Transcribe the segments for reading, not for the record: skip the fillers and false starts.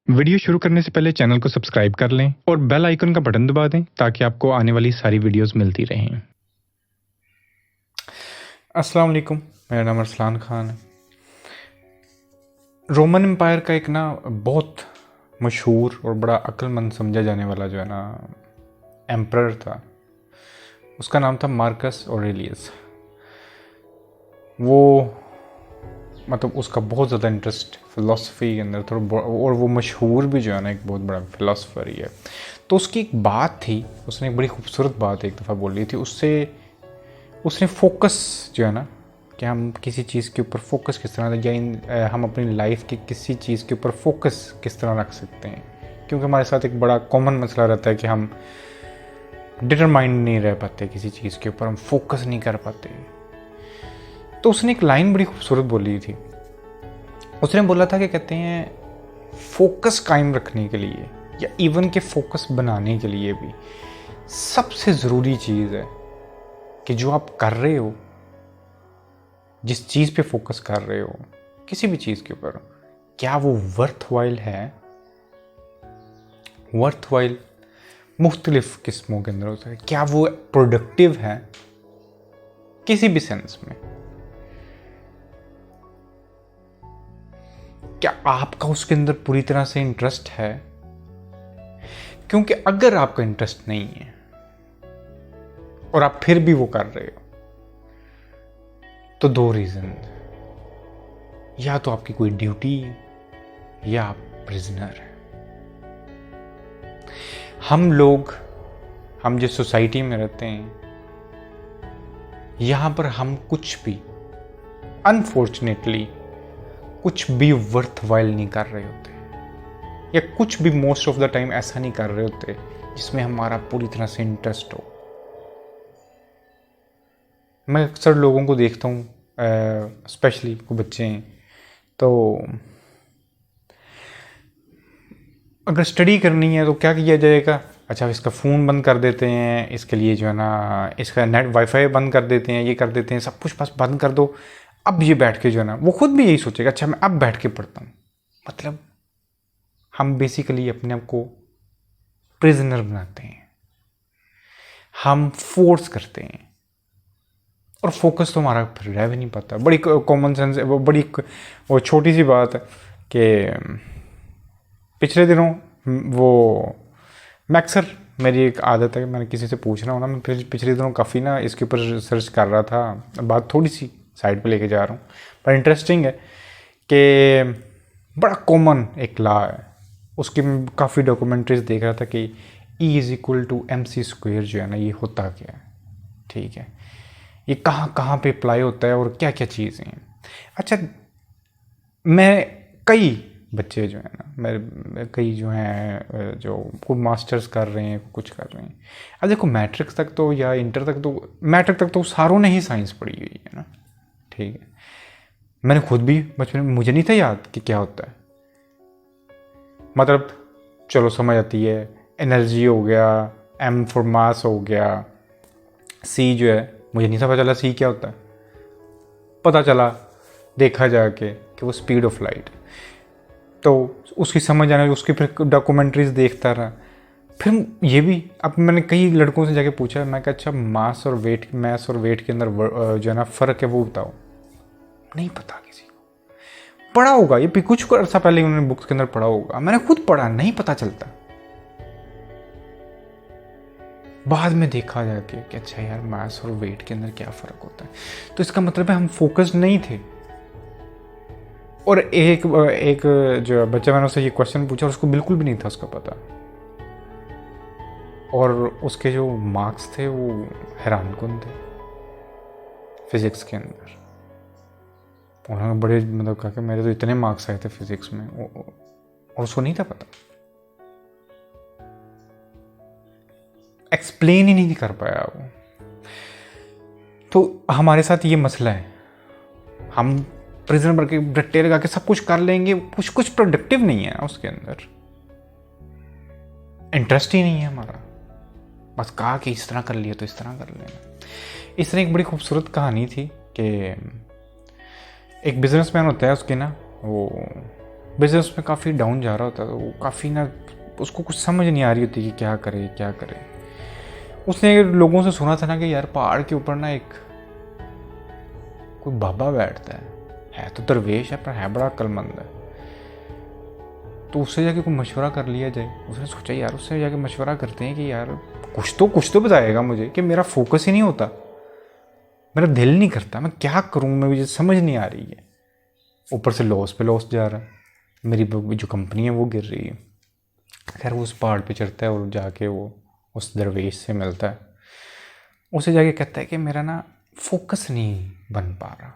Video शुरू करने से पहले चैनल को सब्सक्राइब कर लें और बेल आइकन का बटन दबा दें ताकि आपको आने वाली सारी वीडियोस मिलती रहें। अस्सलाम वालेकुम, मेरा नाम अरसलान ख़ान है। रोमन एम्पायर का एक ना बहुत मशहूर और बड़ा अक्लमंद समझा जाने वाला जो है ना एम्परर था, उसका नाम था मार्कस ऑरेलियस। वो मतलब उसका बहुत ज़्यादा इंटरेस्ट फ़िलासफ़ी के अंदर था और वो मशहूर भी जो है ना एक बहुत बड़ा फ़िलासफ़र ही है। तो उसकी एक बात थी, उसने एक बड़ी खूबसूरत बात एक दफ़ा बोली थी। उसने फोकस जो है ना कि हम किसी चीज़ के ऊपर फोकस किस तरह या हम अपनी लाइफ की किसी चीज़ के ऊपर फोकस किस तरह रख सकते हैं, क्योंकि हमारे साथ एक बड़ा कॉमन मसला रहता है कि हम डिटरमाइंड नहीं रह पाते किसी चीज़ के ऊपर, हम फोकस नहीं कर पाते। तो उसने एक लाइन बड़ी खूबसूरत बोली थी। उसने बोला था कि कहते हैं फोकस कायम रखने के लिए या इवन के फोकस बनाने के लिए भी सबसे ज़रूरी चीज़ है कि जो आप कर रहे हो, जिस चीज़ पे फोकस कर रहे हो, किसी भी चीज़ के ऊपर, क्या वो वर्थवाइल है। वर्थवाइल मुख्तलिफ किस्मों के अंदर होता है। क्या वो प्रोडक्टिव है किसी भी सेंस में, क्या आपका उसके अंदर पूरी तरह से इंटरेस्ट है। क्योंकि अगर आपका इंटरेस्ट नहीं है और आप फिर भी वो कर रहे हो तो दो रीज़न, या तो आपकी कोई ड्यूटी है या आप प्रिजनर हैं। हम जिस सोसाइटी में रहते हैं, यहां पर हम कुछ भी अनफॉर्चुनेटली कुछ भी वर्थवाइल नहीं कर रहे होते, या कुछ भी मोस्ट ऑफ द टाइम ऐसा नहीं कर रहे होते जिसमें हमारा पूरी तरह से इंटरेस्ट हो। मैं अक्सर लोगों को देखता हूँ, स्पेशली को बच्चे हैं, तो अगर स्टडी करनी है तो क्या किया जाएगा, अच्छा इसका फ़ोन बंद कर देते हैं, इसके लिए जो है ना इसका नेट वाईफाई बंद कर देते हैं, ये कर देते हैं, सब कुछ बस बंद कर दो। अब ये बैठ के जो है ना वो खुद भी यही सोचेगा, अच्छा मैं अब बैठ के पढ़ता हूँ। मतलब हम बेसिकली अपने आप को प्रिजनर बनाते हैं, हम फोर्स करते हैं और फोकस तो हमारा फिर रह भी नहीं पाता। बड़ी कॉमन सेंस है वो, बड़ी वो छोटी सी बात है कि पिछले दिनों वो मैं अक्सर, मेरी एक आदत है कि मैंने किसी से पूछना हो ना, मैं पिछले दिनों काफ़ी ना इसके ऊपर रिसर्च कर रहा था। बात थोड़ी सी साइड पे लेके जा रहा हूँ, पर इंटरेस्टिंग है कि बड़ा कॉमन एक लॉ है, उसकी काफ़ी डॉक्यूमेंट्रीज देख रहा था कि E is equal to MC² जो है ना, ये होता क्या है, ठीक है, ये कहाँ कहाँ पे अप्लाई होता है और क्या क्या चीज़ें हैं। अच्छा, कई बच्चे जो हैं ना, मेरे कई जो हैं जो कोई मास्टर्स कर रहे हैं, कुछ कर रहे हैं। अब देखो मैट्रिक्स तक तो या इंटर तक तो, मैट्रिक तक तो सारों ने ही साइंस पढ़ी हुई है ना, ठीक है। मैंने खुद भी बचपन में, मुझे नहीं था याद कि क्या होता है, मतलब चलो समझ आती है, एनर्जी हो गया, M फॉर मास हो गया, C जो है मुझे नहीं पता चला C क्या होता है, पता चला देखा जाके कि वो स्पीड ऑफ लाइट। तो उसकी समझ आने, उसकी फिर डॉक्यूमेंट्रीज देखता रहा। फिर ये भी, अब मैंने कई लड़कों से जाके पूछा, मैं कहा अच्छा मास और वेट के अंदर जो है ना फ़र्क है वो बताओ। नहीं पता किसी को। पढ़ा होगा ये भी कुछ अर्सा पहले उन्होंने बुक्स के अंदर पढ़ा होगा, मैंने खुद पढ़ा, नहीं पता चलता। बाद में देखा जाके कि अच्छा यार मास और वेट के अंदर क्या फ़र्क होता है। तो इसका मतलब है हम फोकस्ड नहीं थे। और एक जो बच्चा, मैंने उससे ये क्वेश्चन पूछा, उसको बिल्कुल भी नहीं था उसका पता, और उसके जो मार्क्स थे वो हैरानकुन थे फिज़िक्स के अंदर। उन्होंने बड़े मतलब कहा कि मेरे तो इतने मार्क्स आए थे फिज़िक्स में, और उसको नहीं था पता, एक्सप्लेन ही नहीं कर पाया वो। तो हमारे साथ ये मसला है, हम प्रिजन बन के रट्टे लगा के सब कुछ कर लेंगे, कुछ प्रोडक्टिव नहीं है उसके अंदर, इंटरेस्ट ही नहीं है हमारा। बस कहा कि इस तरह कर लिया तो इस तरह कर लेना। इस तरह एक बड़ी खूबसूरत कहानी थी कि एक बिजनेसमैन होता है, उसकी ना वो बिजनेस में काफ़ी डाउन जा रहा होता है, तो वो काफ़ी ना उसको कुछ समझ नहीं आ रही होती कि क्या करे क्या करे। उसने लोगों से सुना था ना कि यार पहाड़ के ऊपर ना एक कोई बाबा बैठता है तो दरवेश है पर है बड़ा अक्लमंद है। तो उससे जाके कोई मशवरा कर लिया जाए। उसने सोचा यार उससे जाके मशवरा करते हैं कि यार कुछ तो बताएगा मुझे, कि मेरा फोकस ही नहीं होता, मेरा दिल नहीं करता, मैं क्या करूं, मैं मुझे समझ नहीं आ रही है। ऊपर से लॉस पे लॉस जा रहा है, मेरी जो कंपनी है वो गिर रही है। खैर वो उस पहाड़ पे चढ़ता है और जाके वो उस दरवेश से मिलता है। उसे जाके कहता है कि मेरा ना फोकस नहीं बन पा रहा।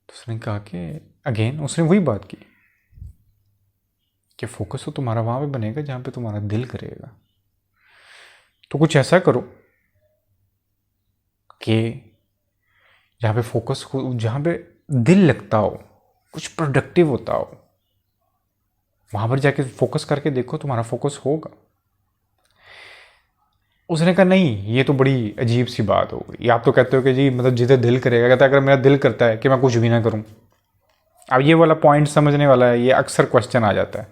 तो उसने कहा कि अगेन उसने वही बात की कि फोकस तो तुम्हारा वहाँ पे बनेगा जहाँ पे तुम्हारा दिल करेगा। तो कुछ ऐसा करो कि जहाँ पे फोकस हो, जहाँ पे दिल लगता हो, कुछ प्रोडक्टिव होता हो, वहाँ पर जाके फोकस करके देखो, तुम्हारा फोकस होगा। उसने कहा नहीं, ये तो बड़ी अजीब सी बात हो गई। आप तो कहते हो कि जी मतलब जिसे दिल करेगा। कहता है अगर मेरा दिल करता है कि मैं कुछ भी ना करूं। अब ये वाला पॉइंट समझने वाला है, ये अक्सर क्वेश्चन आ जाता है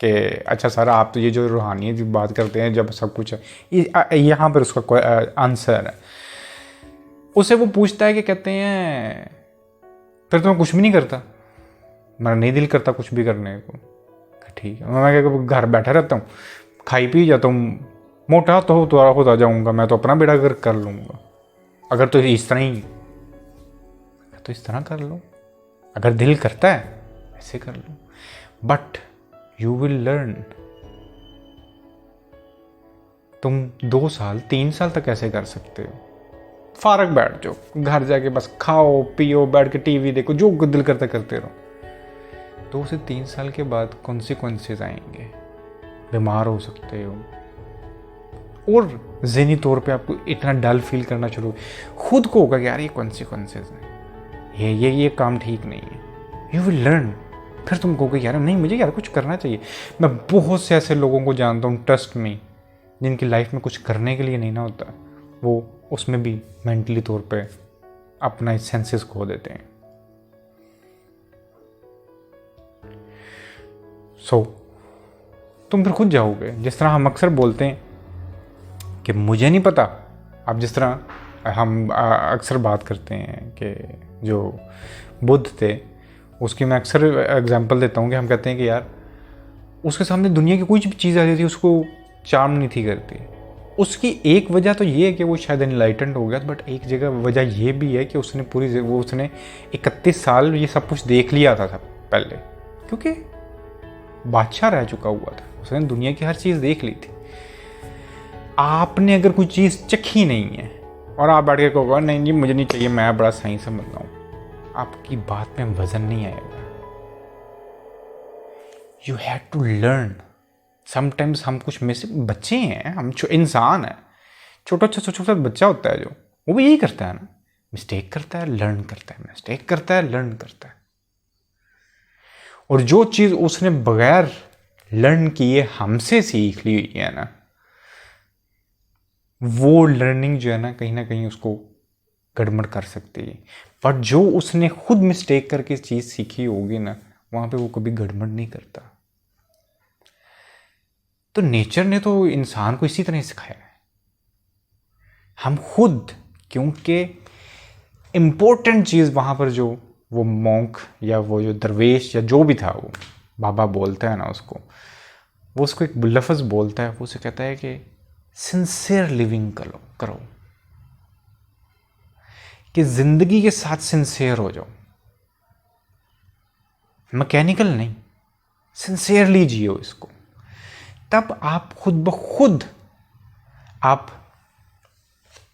कि अच्छा सर आप तो ये जो रूहानियत की बात करते हैं जब सब कुछ है, यहाँ पर उसका आंसर है। उसे वो पूछता है कि कहते हैं फिर तो मैं कुछ भी नहीं करता, मेरा नहीं दिल करता कुछ भी करने को। ठीक है, मैं घर बैठा रहता हूँ, खाई पी जाता हूँ, मोटा तो होता जाऊंगा, मैं तो अपना बेड़ा गर्क कर लूंगा। अगर तो इस तरह ही तो इस तरह कर लो, अगर दिल करता है ऐसे कर लो, बट यू विल लर्न। तुम 2 साल 3 साल तक ऐसे कर सकते हो, फारग बैठ जाओ, घर जाके बस खाओ पियो, बैठ के टीवी देखो, जो दिल करता करते रहो। 2 से 3 साल के बाद कॉन्सिक्वेंसेस आएंगे, बीमार हो सकते हो, और ज़हनी तौर पे आपको इतना डल फील करना शुरू खुद को होगा कि यार ये कॉन्सिक्वेंसेस हैं, ये काम ठीक नहीं है। You will learn. फिर तुम कहोगे यार नहीं मुझे यार कुछ करना चाहिए। मैं बहुत से ऐसे लोगों को जानता हूँ, ट्रस्ट में, जिनकी लाइफ में कुछ करने के लिए नहीं ना होता, वो उसमें भी मेंटली तौर पे अपना सेंसेस खो देते हैं। तुम फिर खुद जाओगे। जिस तरह हम अक्सर बोलते हैं कि मुझे नहीं पता, अब जिस तरह हम अक्सर बात करते हैं कि जो बुद्ध थे, उसकी मैं अक्सर एग्जांपल देता हूँ कि हम कहते हैं कि यार उसके सामने दुनिया की कोई भी चीज़ आ जाती थी उसको चार्म नहीं थी करती। उसकी एक वजह तो ये है कि वो शायद एनलाइटेंड हो गया, बट एक जगह वजह ये भी है कि उसने उसने 31 साल ये सब कुछ देख लिया था पहले, क्योंकि बादशाह रह चुका हुआ था, उसने दुनिया की हर चीज़ देख ली थी। आपने अगर कोई चीज़ चखी नहीं है और आप बैठ के कहोगे नहीं जी मुझे नहीं चाहिए, मैं बड़ा सही समझ रहा हूँ, आपकी बात में वजन नहीं आएगा। You have to learn. Sometimes हम कुछ में से बच्चे हैं, हम इंसान हैं, छोटा बच्चा होता है जो, वो भी यही करता है ना, मिस्टेक करता है लर्न करता है, मिस्टेक करता है लर्न करता है। और जो चीज़ उसने बगैर लर्न किए हमसे सीख ली हुई है ना, वो लर्निंग जो है ना कहीं उसको गड़बड़ कर सकती है। बट जो उसने खुद मिस्टेक करके चीज़ सीखी होगी ना, वहाँ पे वो कभी गड़बड़ नहीं करता। तो नेचर ने तो इंसान को इसी तरह सिखाया है। हम खुद, क्योंकि इम्पोर्टेंट चीज़ वहाँ पर जो वो मॉन्क या वो जो दरवेश या जो भी था, वो बाबा बोलता है ना उसको, वो उसको एक लफ्ज़ बोलता है, वो उसे कहता है कि सिंसियर लिविंग करो, कि ज़िंदगी के साथ सिंसियर हो जाओ, मैकेनिकल नहीं, सिंसियरली जियो इसको। तब आप खुद ब खुद आप,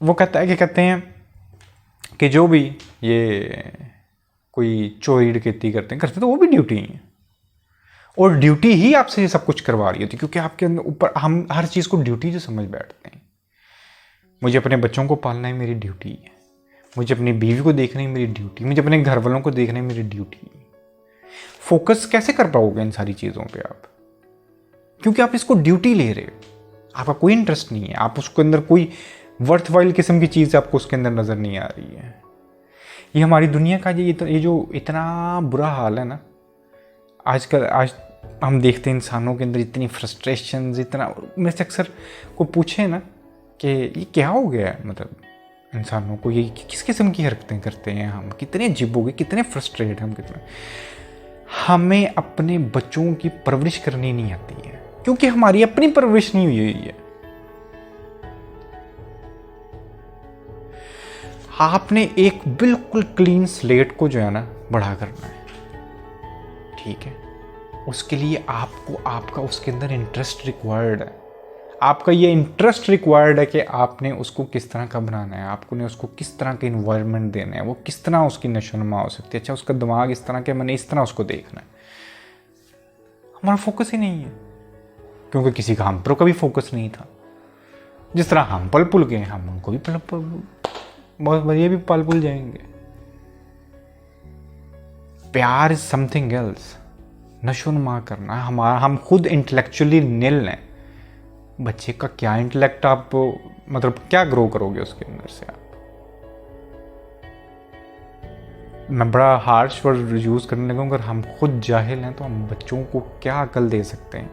वो कहते हैं कि जो भी ये कोई चोरी डकैती करते तो वो भी ड्यूटी है, और ड्यूटी ही आपसे ये सब कुछ करवा रही होती, क्योंकि आपके अंदर ऊपर हम हर चीज़ को ड्यूटी जो समझ बैठते हैं। मुझे अपने बच्चों को पालना है, मेरी ड्यूटी है। मुझे अपनी बीवी को देखना है, मेरी ड्यूटी। मुझे अपने घर वालों को देखना है, मेरी ड्यूटी है। फोकस कैसे कर पाओगे इन सारी चीज़ों पे आप? क्योंकि आप इसको ड्यूटी ले रहे हो, आपका कोई इंटरेस्ट नहीं है, आप उसके अंदर कोई वर्थवाइल किस्म की चीज़ आपको उसके अंदर नज़र नहीं आ रही है। ये हमारी दुनिया का ये जो इतना बुरा हाल है ना आजकल। आज हम देखते हैं इंसानों के अंदर इतनी फ्रस्ट्रेशन, इतना, मेरे से अक्सर को पूछे ना कि ये क्या हो गया है, मतलब इंसानों को ये किस किस्म की हरकतें करते हैं, हम कितने अजीब हो गए, कितने फ्रस्ट्रेट हम कितने। हमें अपने बच्चों की परवरिश करनी नहीं आती है क्योंकि हमारी अपनी परवरिश नहीं हुई है। आपने एक बिल्कुल क्लीन स्लेट को जो है ना बड़ा करना है, ठीक है। उसके लिए आपको आपका उसके अंदर इंटरेस्ट रिक्वायर्ड है। आपका ये इंटरेस्ट रिक्वायर्ड है कि आपने उसको किस तरह का बनाना है, आपने उसको किस तरह का इन्वायरमेंट देना है, वो किस तरह उसकी नशोनुमा हो सकती है। अच्छा, उसका दिमाग इस तरह के, मैंने इस तरह उसको देखना है। हमारा फोकस ही नहीं है क्योंकि किसी का हम पर कभी फोकस नहीं था। जिस तरह हम पल पुल गए, हम उनको भी बहुत बढ़िया भी पल पुल जाएंगे। प्यार इज समथिंग एल्स। नशोनुमा करना है हमारा, हम खुद इंटेलेक्चुअली निल हैं। बच्चे का क्या इंटेलेक्ट आप, मतलब क्या ग्रो करोगे उसके अंदर से आप। मैं बड़ा हार्श वर्ड यूज करने लगा, अगर हम खुद जाहिल हैं तो हम बच्चों को क्या अकल दे सकते हैं।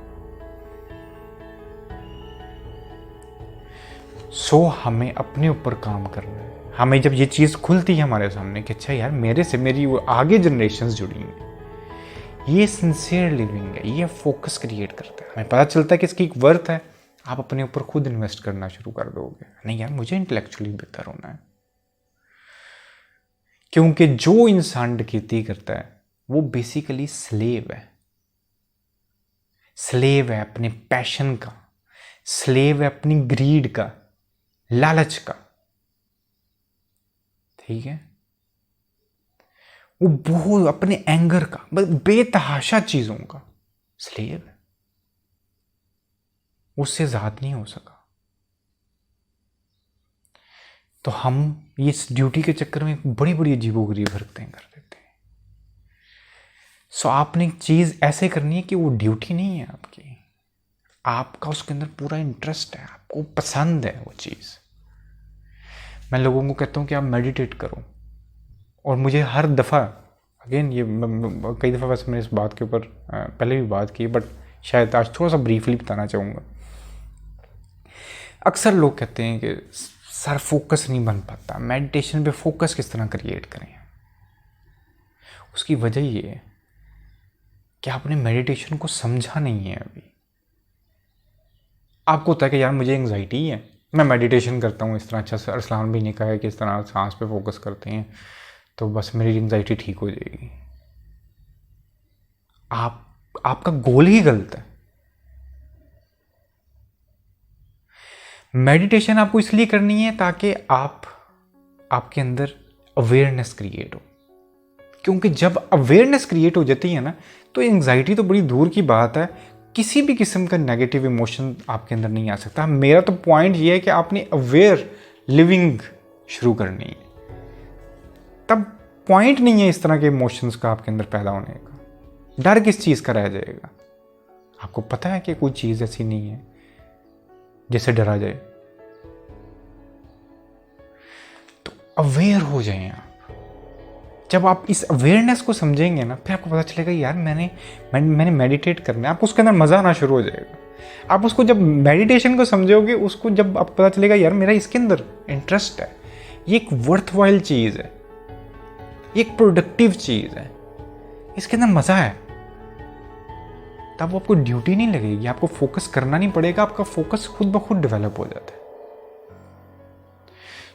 सो हमें अपने ऊपर काम करना है। हमें जब ये चीज़ खुलती है हमारे सामने कि अच्छा यार, मेरे से मेरी वो आगे जनरेशन्स जुड़ी हैं, ये सिंसियर लिविंग है, ये फोकस क्रिएट करता है। हमें पता चलता है कि इसकी एक वर्थ है। आप अपने ऊपर खुद इन्वेस्ट करना शुरू कर दोगे, नहीं यार मुझे इंटेलेक्चुअली बेहतर होना है। क्योंकि जो इंसान डकैती करता है वो बेसिकली स्लेव है। स्लेव है अपने पैशन का, स्लेव है अपनी ग्रीड का, लालच का, ठीक है। वो बहुत अपने एंगर का, बेतहाशा चीजों का स्लेव है। उससे ज़्यादा नहीं हो सका। तो हम इस ड्यूटी के चक्कर में बड़ी बड़ी अजीबोगरीब हरकतें कर देते हैं। सो आपने एक चीज़ ऐसे करनी है कि वो ड्यूटी नहीं है आपकी, आपका उसके अंदर पूरा इंटरेस्ट है, आपको पसंद है वो चीज़। मैं लोगों को कहता हूँ कि आप मेडिटेट करो, और मुझे हर दफ़ा, अगेन ये कई दफ़ा वैसे मैंने इस बात के ऊपर पहले भी बात की, बट शायद आज थोड़ा सा ब्रीफली बताना चाहूँगा। अक्सर लोग कहते हैं कि सर फोकस नहीं बन पाता, मेडिटेशन पे फोकस किस तरह क्रिएट करें। उसकी वजह ये है कि आपने मेडिटेशन को समझा नहीं है अभी। आपको होता है कि यार मुझे एंग्जाइटी है, मैं मेडिटेशन करता हूँ इस तरह। अच्छा, सर अरसलान भी ने कहा है कि इस तरह सांस पे फोकस करते हैं तो बस मेरी एंग्जाइटी ठीक हो जाएगी। आपका गोल ही गलत है। मेडिटेशन आपको इसलिए करनी है ताकि आपके अंदर अवेयरनेस क्रिएट हो, क्योंकि जब अवेयरनेस क्रिएट हो जाती है ना तो एंग्जाइटी तो बड़ी दूर की बात है, किसी भी किस्म का नेगेटिव इमोशन आपके अंदर नहीं आ सकता। मेरा तो पॉइंट ये है कि आपने अवेयर लिविंग शुरू करनी है, तब पॉइंट नहीं है इस तरह के इमोशंस का आपके अंदर पैदा होने का। डर किस चीज़ का रह जाएगा? आपको पता है कि कोई चीज़ ऐसी नहीं है जिससे डरा जाए। तो अवेयर हो जाएं आप। जब आप इस अवेयरनेस को समझेंगे ना, फिर आपको पता चलेगा यार मैंने मेडिटेट करना है। आपको उसके अंदर मज़ा आना शुरू हो जाएगा। आप उसको जब मेडिटेशन को समझोगे, उसको जब आपको पता चलेगा यार मेरा इसके अंदर इंटरेस्ट है, ये एक वर्थवाइल चीज़ है, ये एक प्रोडक्टिव चीज़ है, इसके अंदर मज़ा है, तब आपको ड्यूटी नहीं लगेगी, आपको फोकस करना नहीं पड़ेगा। आपका फोकस खुद ब खुद डेवलप हो जाता है।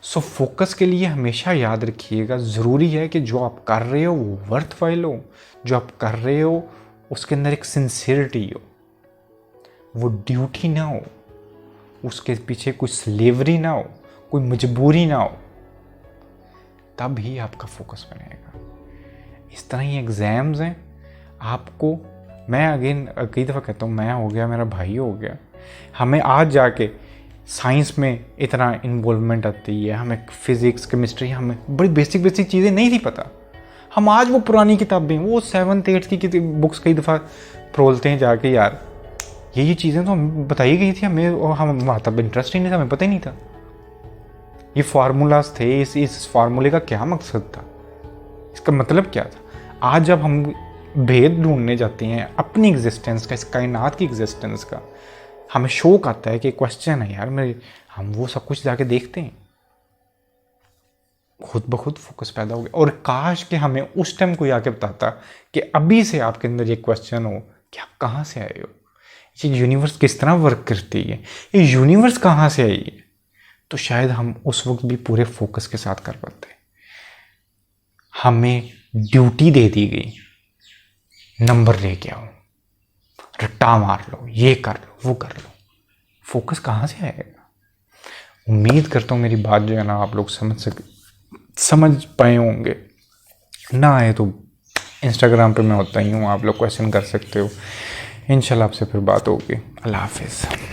सो फोकस के लिए हमेशा याद रखिएगा, ज़रूरी है कि जो आप कर रहे हो वो वर्थवाइल हो, जो आप कर रहे हो उसके अंदर एक सिंसियरिटी हो, वो ड्यूटी ना हो, उसके पीछे कोई स्लेवरी ना हो, कोई मजबूरी ना हो, तब ही आपका फोकस बनेगा। इस तरह ही एग्ज़ाम्स हैं। आपको मैं अगेन कई दफ़ा कहता हूँ, मैं हो गया, मेरा भाई हो गया, हमें आज जाके साइंस में इतना इन्वॉल्वमेंट आती है, हमें फिज़िक्स केमिस्ट्री, हमें बड़ी बेसिक चीज़ें नहीं थी पता। हम आज वो पुरानी किताबें, वो 7th 8th की बुक्स कई दफ़ा फरोलते हैं जाके, यार ये चीज़ें तो हमें बताई गई थी, हमारा तब इंटरेस्ट ही नहीं था, हमें पता ही नहीं था। ये फार्मूलाज थे, इस फार्मूले का क्या मकसद था, इसका मतलब क्या था? आज जब हम भेद ढूंढने जाते हैं अपनी एग्जिस्टेंस का, इस कायनात की एग्जिस्टेंस का, हमें शौक आता है कि क्वेश्चन है यार मेरे, हम वो सब कुछ जाके देखते हैं, खुद ब खुद फोकस पैदा हो गया। और काश कि हमें उस टाइम कोई आके बताता कि अभी से आपके अंदर ये क्वेश्चन हो कि आप कहाँ से आए हो, ये यूनिवर्स किस तरह वर्क करती है, ये यूनिवर्स कहाँ से आई है, तो शायद हम उस वक्त भी पूरे फोकस के साथ कर पाते। हमें ड्यूटी दे दी गई, नंबर लेके आओ, रट्टा मार लो, ये कर लो, वो कर लो, फोकस कहाँ से आएगा? उम्मीद करता हूँ मेरी बात जो है ना आप लोग समझ पाए होंगे। ना आए तो इंस्टाग्राम पे मैं होता ही हूँ, आप लोग क्वेश्चन कर सकते हो। इंशाल्लाह आपसे फिर बात होगी। अल्लाह हाफिज़।